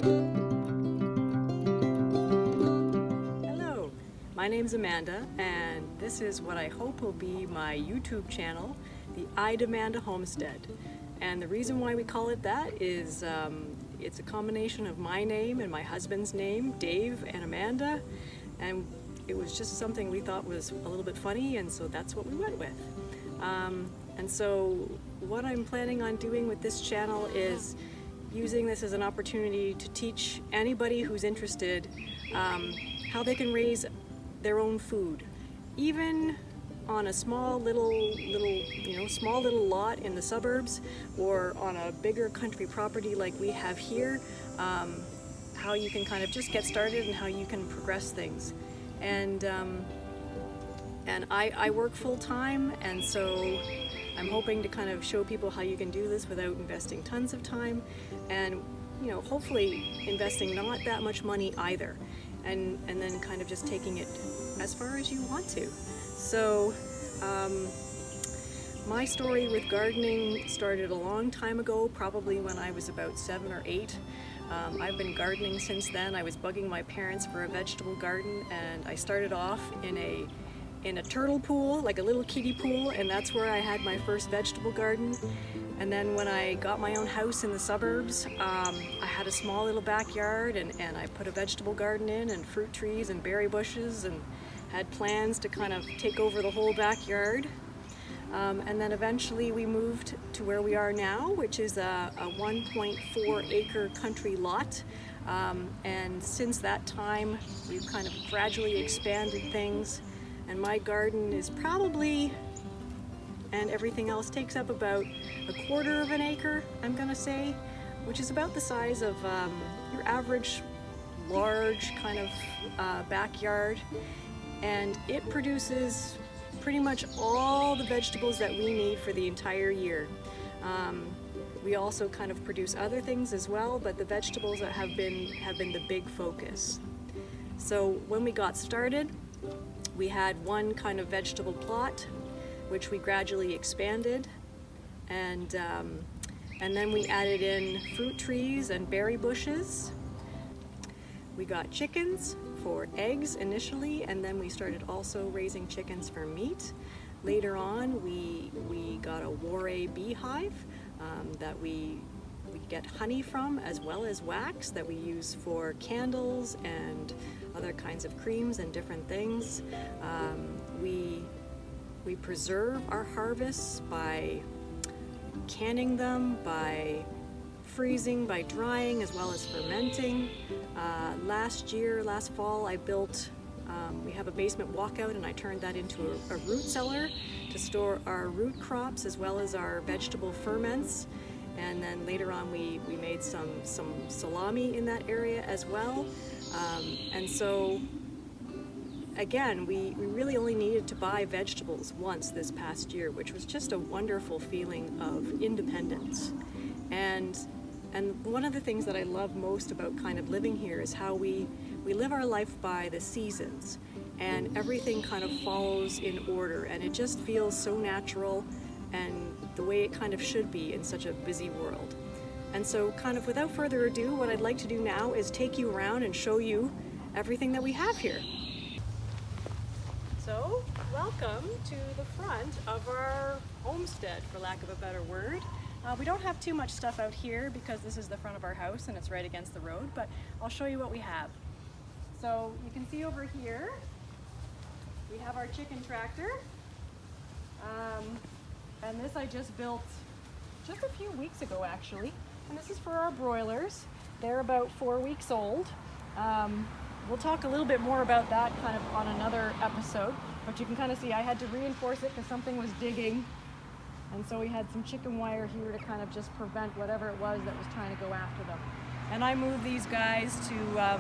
Hello, my name's Amanda, and this is what I hope will be my YouTube channel, the I Damanda Homestead. And the reason why we call it that is it's a combination of my name and my husband's name, Dave and Amanda, and it was just something we thought was a little bit funny, and so that's what we went with. And so what I'm planning on doing with this channel is using this as an opportunity to teach anybody who's interested how they can raise their own food, even on a small little lot in the suburbs, or on a bigger country property like we have here. How you can kind of just get started and how you can progress things. And I work full-time, and so I'm hoping to kind of show people how you can do this without investing tons of time, and hopefully investing not that much money either, and then kind of just taking it as far as you want to. So my story with gardening started a long time ago, probably when I was about 7 or 8. I've been gardening since then. I was bugging my parents for a vegetable garden, and I started off in a turtle pool, like a little kiddie pool, and that's where I had my first vegetable garden. And then when I got my own house in the suburbs, I had a small little backyard, and I put a vegetable garden in, and fruit trees and berry bushes, and had plans to kind of take over the whole backyard. And then eventually we moved to where we are now, which is a 1.4 acre country lot. And since that time, we've kind of gradually expanded things. And my garden is probably, and everything else takes up about 1/4 of an acre, I'm gonna say, which is about the size of your average large kind of backyard. And it produces pretty much all the vegetables that we need for the entire year. We also kind of produce other things as well, but the vegetables have been the big focus. So when we got started, we had one kind of vegetable plot, which we gradually expanded, and then we added in fruit trees and berry bushes. We got chickens for eggs initially, and then we started also raising chickens for meat. Later on, we got a warre beehive that we get honey from, as well as wax that we use for candles and other kinds of creams and different things. We preserve our harvests by canning them, by freezing, by drying, as well as fermenting. Last fall, I built, we have a basement walkout, and I turned that into a root cellar to store our root crops as well as our vegetable ferments. And then later on, we made some salami in that area as well. And so again, we really only needed to buy vegetables once this past year, which was just a wonderful feeling of independence. And one of the things that I love most about kind of living here is how we live our life by the seasons, and everything kind of follows in order, and it just feels so natural and the way it kind of should be in such a busy world. And so kind of without further ado, what I'd like to do now is take you around and show you everything that we have here. So welcome to the front of our homestead, for lack of a better word. We don't have too much stuff out here because this is the front of our house and it's right against the road, but I'll show you what we have. So you can see over here, we have our chicken tractor. And this I just built just a few weeks ago, actually. And this is for our broilers. They're about 4 weeks old. We'll talk a little bit more about that kind of on another episode, but you can kind of see I had to reinforce it because something was digging. And so we had some chicken wire here to kind of just prevent whatever it was that was trying to go after them. And I move these guys to a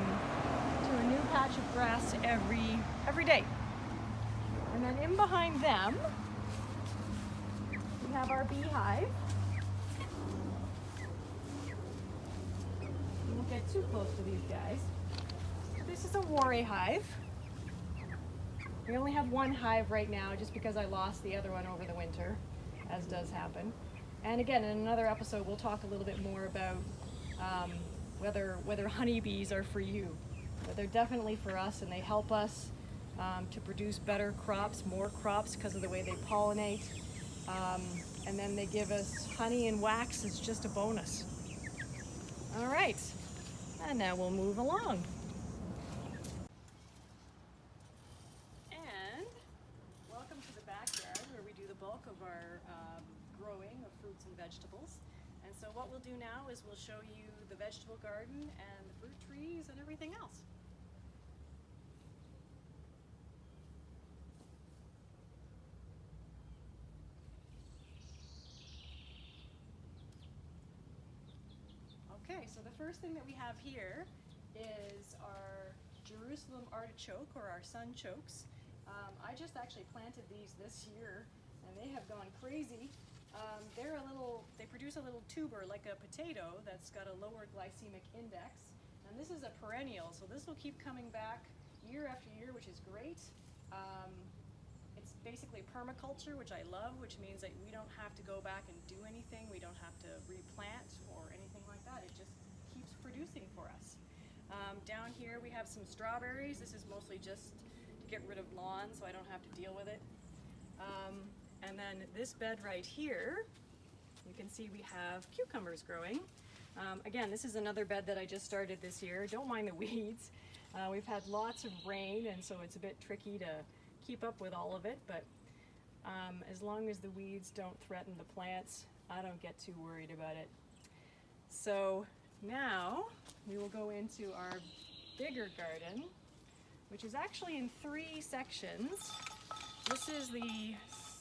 new patch of grass every day. And then in behind them, we have our beehive. We won't get too close to these guys. This is a warre hive. We only have one hive right now just because I lost the other one over the winter, as does happen. And again, in another episode, we'll talk a little bit more about whether honeybees are for you. But they're definitely for us, and they help us to produce better crops, more crops, because of the way they pollinate. And then they give us honey and wax as just a bonus. All right, and now we'll move along. And welcome to the backyard, where we do the bulk of our growing of fruits and vegetables. And so what we'll do now is we'll show you the vegetable garden and the fruit trees and everything else. Okay, so the first thing that we have here is our Jerusalem artichoke, or our sunchokes. I just actually planted these this year, and they have gone crazy. They produce a little tuber like a potato that's got a lower glycemic index. And this is a perennial, so this will keep coming back year after year, which is great. It's basically permaculture, which I love, which means that we don't have to go back and do anything. We don't have to replant or anything like that. It just keeps producing for us. Down here we have some strawberries. This is mostly just to get rid of lawn, so I don't have to deal with it. And then this bed right here, you can see we have cucumbers growing. Again, this is another bed that I just started this year. Don't mind the weeds. We've had lots of rain, and so it's a bit tricky to keep up with all of it, but as long as the weeds don't threaten the plants, I don't get too worried about it. So now we will go into our bigger garden, which is actually in 3 sections. This is the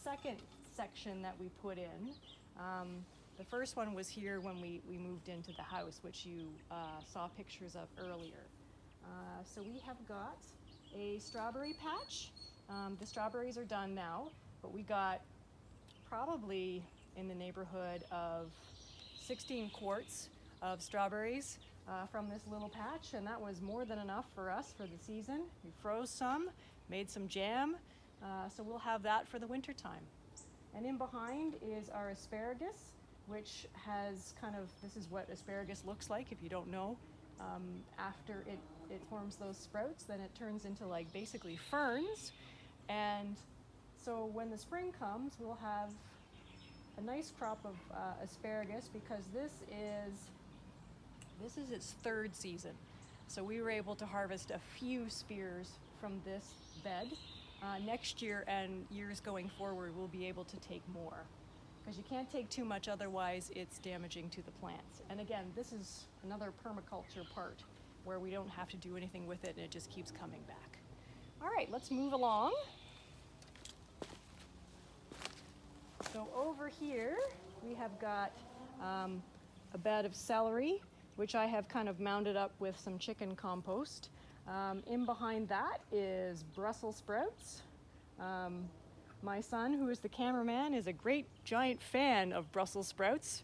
second section that we put in. The first one was here when we moved into the house, which you saw pictures of earlier. So we have got a strawberry patch. The strawberries are done now, but we got probably in the neighborhood of 16 quarts of strawberries from this little patch, and that was more than enough for us for the season. We froze some, made some jam, so we'll have that for the winter time. And in behind is our asparagus, which has this is what asparagus looks like if you don't know. After it forms those sprouts, then it turns into like basically ferns. And so when the spring comes, we'll have a nice crop of asparagus, because this is its 3rd season. So we were able to harvest a few spears from this bed. Next year and years going forward, we'll be able to take more, because you can't take too much, otherwise it's damaging to the plants. And again, this is another permaculture part where we don't have to do anything with it, and it just keeps coming back. All right, let's move along. So over here, we have got a bed of celery, which I have kind of mounded up with some chicken compost. In behind that is Brussels sprouts. My son, who is the cameraman, is a great giant fan of Brussels sprouts.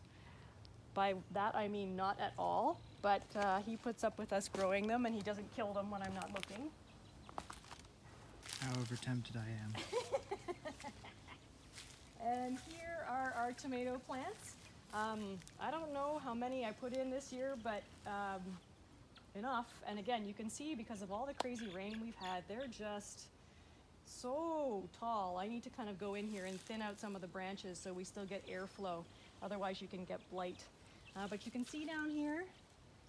By that I mean not at all, but he puts up with us growing them, and he doesn't kill them when I'm not looking. However tempted I am. And here are our tomato plants. I don't know how many I put in this year, but enough. And again, you can see, because of all the crazy rain we've had, they're just so tall. I need to kind of go in here and thin out some of the branches so we still get airflow. Otherwise you can get blight. But you can see down here,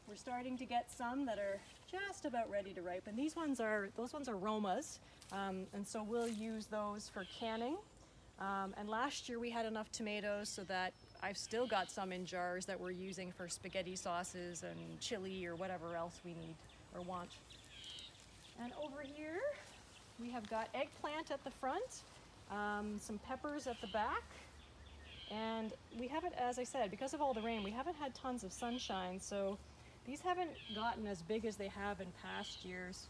we're starting to get some that are just about ready to ripen. Those ones are Romas, and so we'll use those for canning. And last year we had enough tomatoes so that I've still got some in jars that we're using for spaghetti sauces and chili or whatever else we need or want. And over here we have got eggplant at the front, some peppers at the back, and we haven't, as I said, because of all the rain, we haven't had tons of sunshine, so these haven't gotten as big as they have in past years,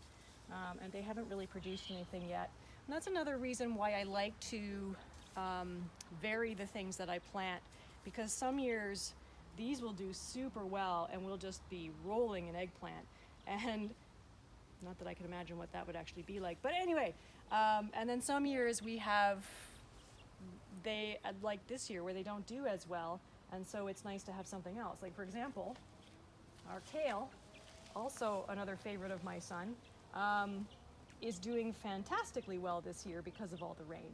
and they haven't really produced anything yet. And that's another reason why I like to vary the things that I plant, because some years these will do super well and we'll just be rolling in eggplant, and not that I can imagine what that would actually be like, but anyway, and then some years we have like this year where they don't do as well, and so it's nice to have something else. Like, for example, Our kale, also another favorite of my son, is doing fantastically well this year because of all the rain.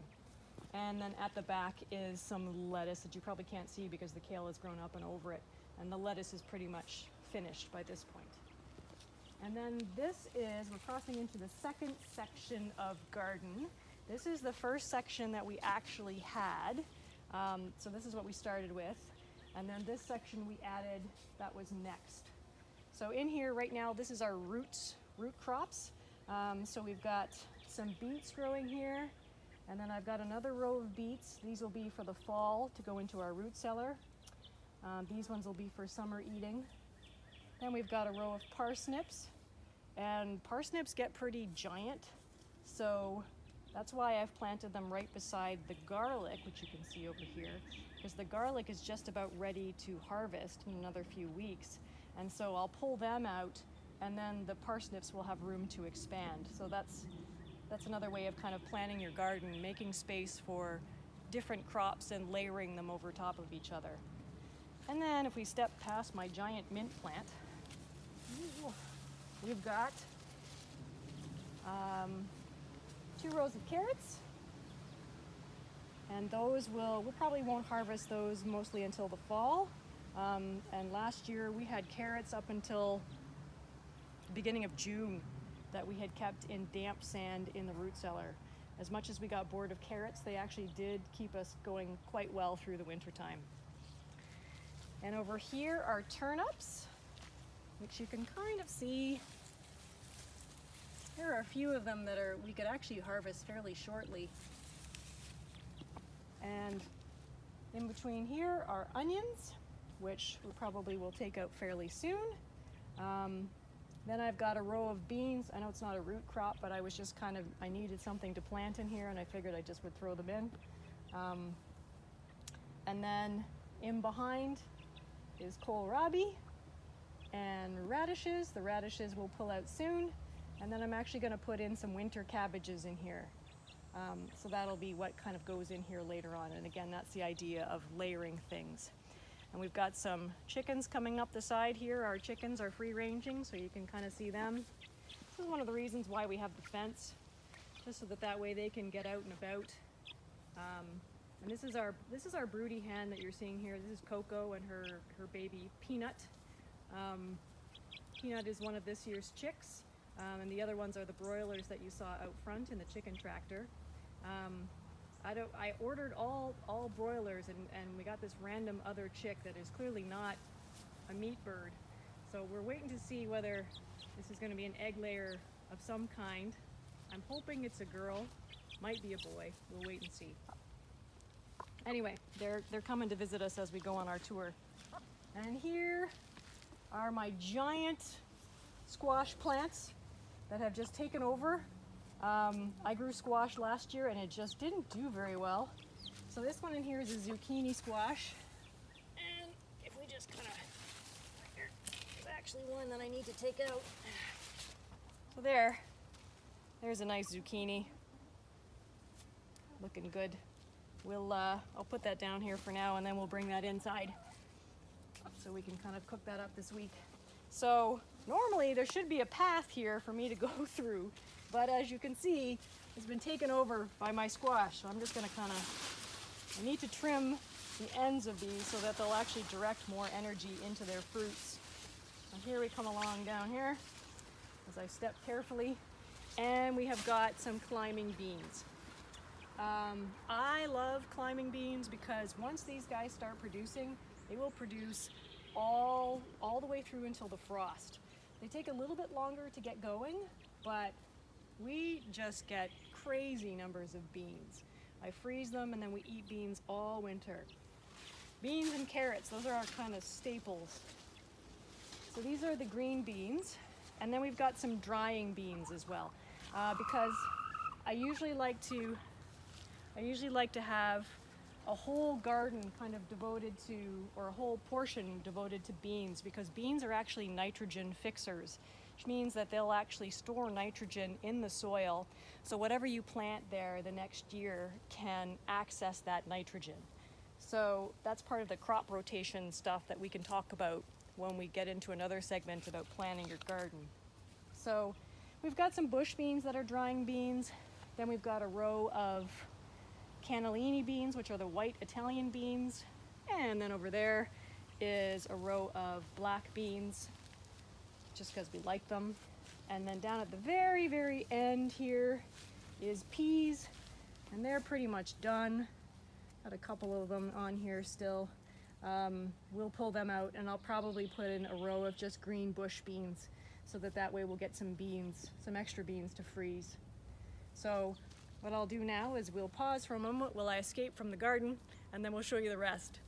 And then at the back is some lettuce that you probably can't see because the kale has grown up and over it. And the lettuce is pretty much finished by this point. And then this is, we're crossing into the second section of garden. This is the first section that we actually had. So this is what we started with. And then this section we added, that was next. So in here right now, this is our root crops. So we've got some beets growing here. And then I've got another row of beets. These will be for the fall to go into our root cellar. These ones will be for summer eating. Then we've got a row of parsnips. And parsnips get pretty giant. So that's why I've planted them right beside the garlic, which you can see over here. Because the garlic is just about ready to harvest in another few weeks. And so I'll pull them out, and then the parsnips will have room to expand. So that's another way of kind of planning your garden, making space for different crops and layering them over top of each other. And then if we step past my giant mint plant, we've got 2 rows of carrots. And those we probably won't harvest those mostly until the fall. And last year we had carrots up until the beginning of June that we had kept in damp sand in the root cellar. As much as we got bored of carrots, they actually did keep us going quite well through the wintertime. And over here are turnips, which you can kind of see. There are a few of them that we could actually harvest fairly shortly. And in between here are onions, which we probably will take out fairly soon. Then I've got a row of beans. I know it's not a root crop, but I needed something to plant in here, and I figured I just would throw them in. And then in behind is kohlrabi and radishes. The radishes will pull out soon. And then I'm actually going to put in some winter cabbages in here. So that'll be what kind of goes in here later on. And again, that's the idea of layering things. And we've got some chickens coming up the side here. Our chickens are free ranging, so you can kind of see them. This is one of the reasons why we have the fence, just so that way they can get out and about. And this is our broody hen that you're seeing here. This is Coco and her baby Peanut. Peanut is one of this year's chicks, and the other ones are the broilers that you saw out front in the chicken tractor. I ordered all broilers, and we got this random other chick that is clearly not a meat bird. So we're waiting to see whether this is going to be an egg layer of some kind. I'm hoping it's a girl, might be a boy. We'll wait and see. Anyway, they're coming to visit us as we go on our tour. And here are my giant squash plants that have just taken over. I grew squash last year and it just didn't do very well. So this one in here is a zucchini squash. And if we just kind of, there's actually one that I need to take out. So there's a nice zucchini. Looking good. I'll put that down here for now, and then we'll bring that inside so we can kind of cook that up this week. So normally there should be a path here for me to go through, but as you can see, it's been taken over by my squash. So I'm just gonna I need to trim the ends of these so that they'll actually direct more energy into their fruits. And here we come along down here as I step carefully, and we have got some climbing beans. I love climbing beans because once these guys start producing, they will produce all the way through until the frost. They take a little bit longer to get going, but we just get crazy numbers of beans. I freeze them and then we eat beans all winter. Beans and carrots, those are our kind of staples. So these are the green beans, and then we've got some drying beans as well, because I usually like to have a whole garden kind of devoted to, or a whole portion devoted to beans, because beans are actually nitrogen fixers, which means that they'll actually store nitrogen in the soil. So whatever you plant there the next year can access that nitrogen. So that's part of the crop rotation stuff that we can talk about when we get into another segment about planning your garden. So we've got some bush beans that are drying beans. Then we've got a row of cannellini beans, which are the white Italian beans. And then over there is a row of black beans, just because we like them. And then down at the very, very end here is peas, and they're pretty much done. Got a couple of them on here still. We'll pull them out, and I'll probably put in a row of just green bush beans, so that way we'll get some beans, some extra beans to freeze. So what I'll do now is we'll pause for a moment while I escape from the garden, and then we'll show you the rest.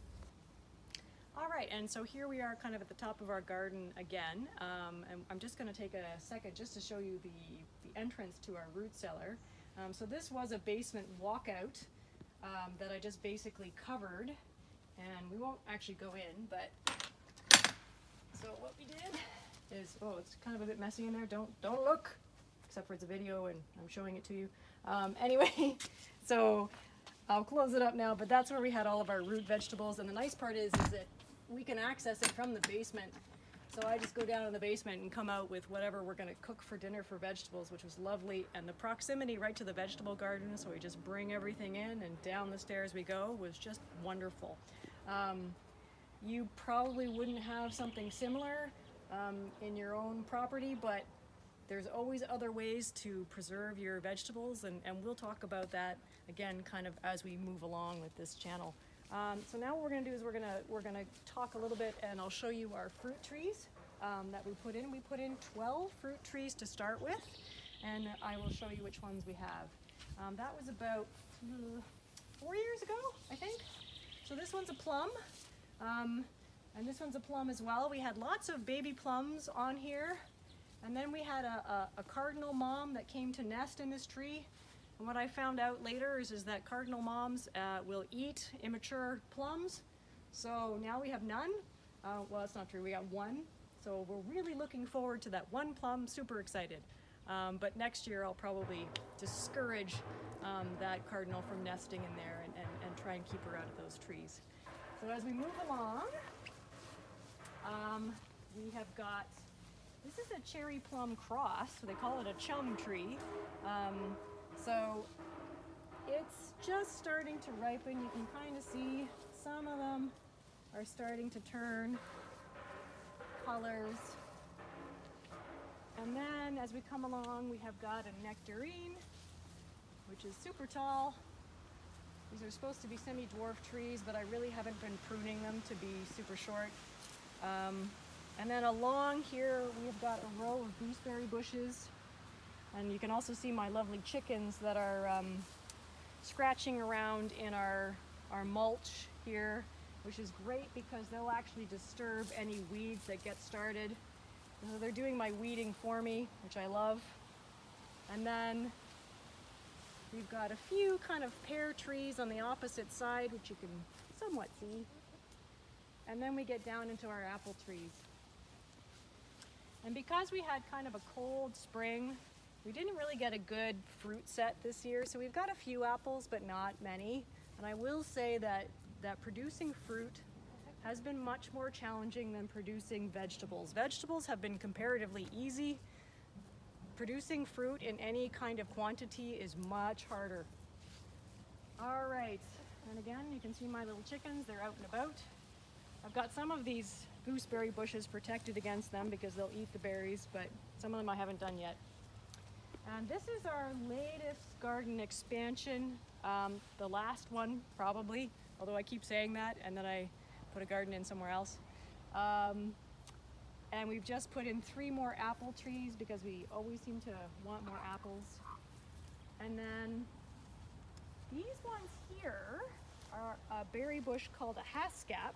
All right, and so here we are kind of at the top of our garden again. And I'm just gonna take a second just to show you the entrance to our root cellar. So this was a basement walkout that I just basically covered, and we won't actually go in, but so what we did is, oh, it's kind of a bit messy in there. Don't look, except for it's a video and I'm showing it to you. Anyway, so I'll close it up now, but that's where we had all of our root vegetables, and the nice part is that we can access it from the basement. So I just go down in the basement and come out with whatever we're gonna cook for dinner for vegetables, which was lovely. And the proximity right to the vegetable garden, so we just bring everything in and down the stairs we go, was just wonderful. You probably wouldn't have something similar in your own property, but there's always other ways to preserve your vegetables, and we'll talk about that again kind of as we move along with this channel. So now what we're going to do is we're gonna talk a little bit, and I'll show you our fruit trees that we put in. We put in 12 fruit trees to start with, and I will show you which ones we have. That was about 4 years ago, I think. So this one's a plum, and this one's a plum as well. We had lots of baby plums on here, and then we had a cardinal mom that came to nest in this tree. And what I found out later is that cardinal moms will eat immature plums. So now we have none. Well, that's not true, we got one. So we're really looking forward to that one plum, super excited. But next year I'll probably discourage that cardinal from nesting in there and try and keep her out of those trees. So as we move along, we have got, this is a cherry plum cross, so they call it a chum tree. So it's just starting to ripen. You can kind of see some of them are starting to turn colors. And then as we come along, we have got a nectarine, which is super tall. These are supposed to be semi-dwarf trees, but I really haven't been pruning them to be super short. And then along here, we've got a row of gooseberry bushes. And you can also see my lovely chickens that are scratching around in our mulch here, which is great because they'll actually disturb any weeds that get started. So they're doing my weeding for me, which I love. And then we've got a few kind of pear trees on the opposite side, which you can somewhat see. And then we get down into our apple trees. And because we had kind of a cold spring, we didn't really get a good fruit set this year, so we've got a few apples, but not many. And I will say that producing fruit has been much more challenging than producing vegetables. Vegetables have been comparatively easy. Producing fruit in any kind of quantity is much harder. All right, and again, you can see my little chickens, they're out and about. I've got some of these gooseberry bushes protected against them because they'll eat the berries, but some of them I haven't done yet. And this is our latest garden expansion, the last one probably, although I keep saying that and then I put a garden in somewhere else. And we've just put in 3 more apple trees because we always seem to want more apples. And then these ones here are a berry bush called a haskap.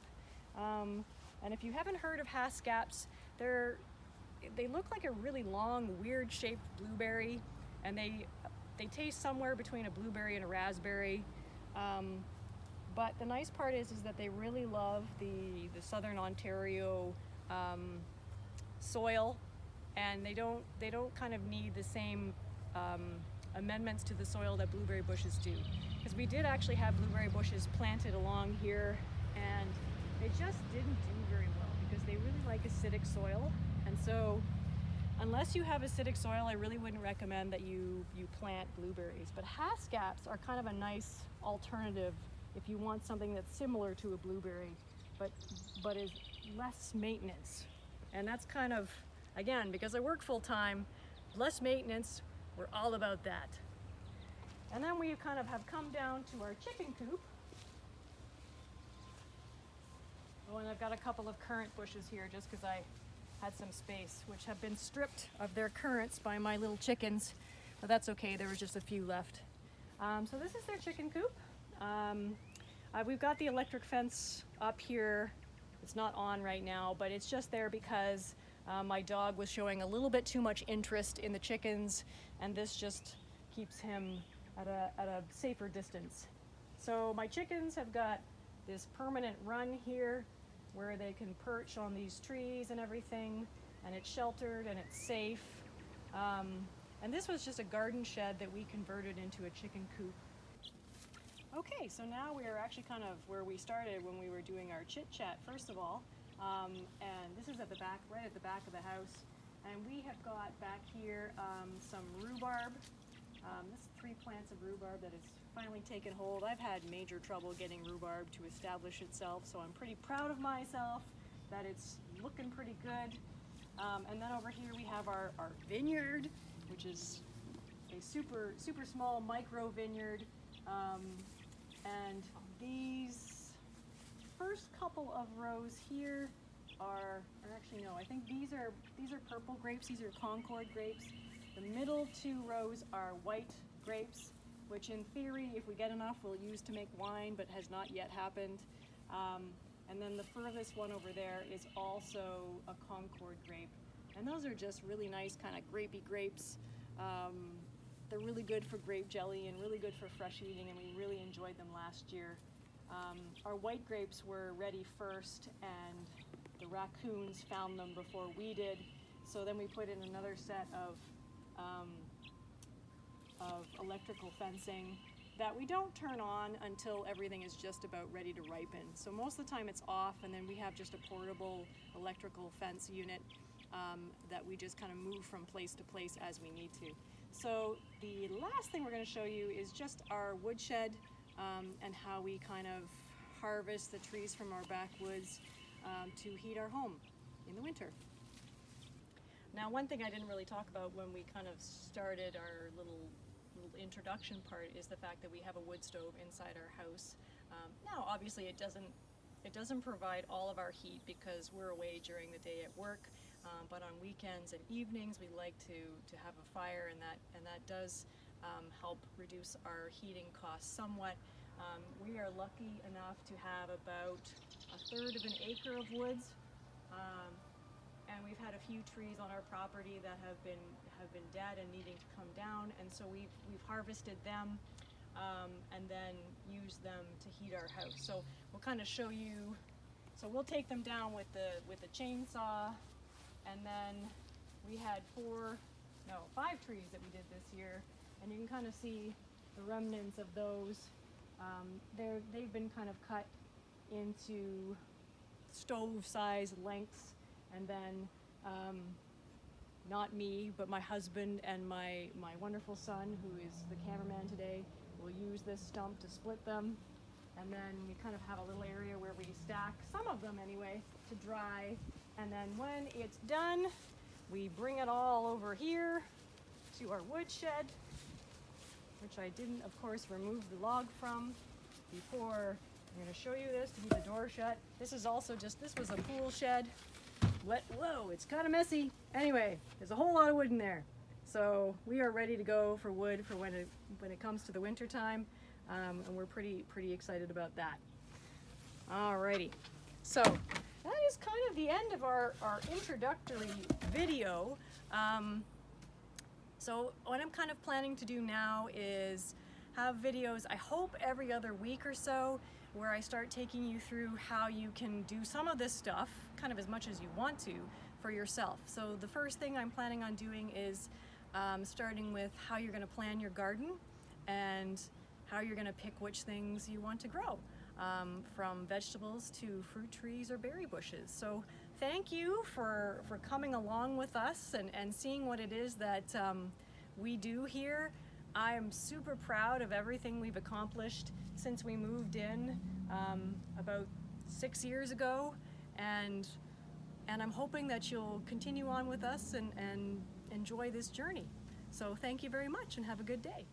And if you haven't heard of haskaps, they look like a really long, weird shaped blueberry, and they taste somewhere between a blueberry and a raspberry. But the nice part is that they really love the Southern Ontario soil, and they don't kind of need the same amendments to the soil that blueberry bushes do. Because we did actually have blueberry bushes planted along here, and they just didn't do very well because they really like acidic soil. And so unless you have acidic soil, I really wouldn't recommend that you plant blueberries. But haskaps are kind of a nice alternative if you want something that's similar to a blueberry, but is less maintenance. And that's kind of, again, because I work full time, less maintenance, we're all about that. And then we kind of have come down to our chicken coop. Oh, and I've got a couple of currant bushes here just because I had some space, which have been stripped of their currants by my little chickens, but that's okay, there was just a few left. So this is their chicken coop. We've got the electric fence up here. It's not on right now, but it's just there because my dog was showing a little bit too much interest in the chickens, and this just keeps him at a safer distance. So my chickens have got this permanent run here where they can perch on these trees and everything, and it's sheltered and it's safe. And this was just a garden shed that we converted into a chicken coop. Okay, so now we are actually kind of where we started when we were doing our chit chat, first of all. And this is at the back, right at the back of the house. And we have got back here some rhubarb. This is 3 plants of rhubarb that has finally taken hold. I've had major trouble getting rhubarb to establish itself, so I'm pretty proud of myself that it's looking pretty good. And then over here we have our vineyard, which is a super small micro vineyard. And these first couple of rows here or actually no, I think these are purple grapes. These are Concord grapes. The middle 2 rows are white grapes, which in theory, if we get enough, we'll use to make wine, but has not yet happened. And then the furthest one over there is also a Concord grape. And those are just really nice kind of grapey grapes. They're really good for grape jelly and really good for fresh eating, and we really enjoyed them last year. Our white grapes were ready first, and the raccoons found them before we did. So then we put in another set of electrical fencing that we don't turn on until everything is just about ready to ripen. So most of the time it's off, and then we have just a portable electrical fence unit that we just kind of move from place to place as we need to. So the last thing we're going to show you is just our woodshed and how we kind of harvest the trees from our backwoods to heat our home in the winter. Now, one thing I didn't really talk about when we kind of started our little introduction part is the fact that we have a wood stove inside our house. Now, obviously, it doesn't provide all of our heat because we're away during the day at work, but on weekends and evenings we like to have a fire, and that does help reduce our heating costs somewhat. We are lucky enough to have about 1/3 of an acre of woods. And we've had a few trees on our property that have been dead and needing to come down, and so we've harvested them and then used them to heat our house. So we'll kind of show you. So we'll take them down with the chainsaw, and then we had 5 trees that we did this year, and you can kind of see the remnants of those. They've been kind of cut into stove-sized lengths. And then, not me, but my husband and my wonderful son, who is the cameraman today, will use this stump to split them. And then we kind of have a little area where we stack, some of them anyway, to dry. And then when it's done, we bring it all over here to our woodshed, which I didn't, of course, remove the log from before. I'm going to show you this to keep the door shut. This is also this was a pool shed. Whoa, it's kind of messy. Anyway, there's a whole lot of wood in there. So we are ready to go for wood for when it comes to the winter time, and we're pretty excited about that. Alrighty, so that is kind of the end of our introductory video. So what I'm kind of planning to do now is have videos, I hope every other week or so, where I start taking you through how you can do some of this stuff, kind of as much as you want to, for yourself. So the first thing I'm planning on doing is starting with how you're going to plan your garden and how you're going to pick which things you want to grow, from vegetables to fruit trees or berry bushes. So thank you for coming along with us and seeing what it is that we do here. I am super proud of everything we've accomplished since we moved in about 6 years ago, and I'm hoping that you'll continue on with us and enjoy this journey. So thank you very much and have a good day.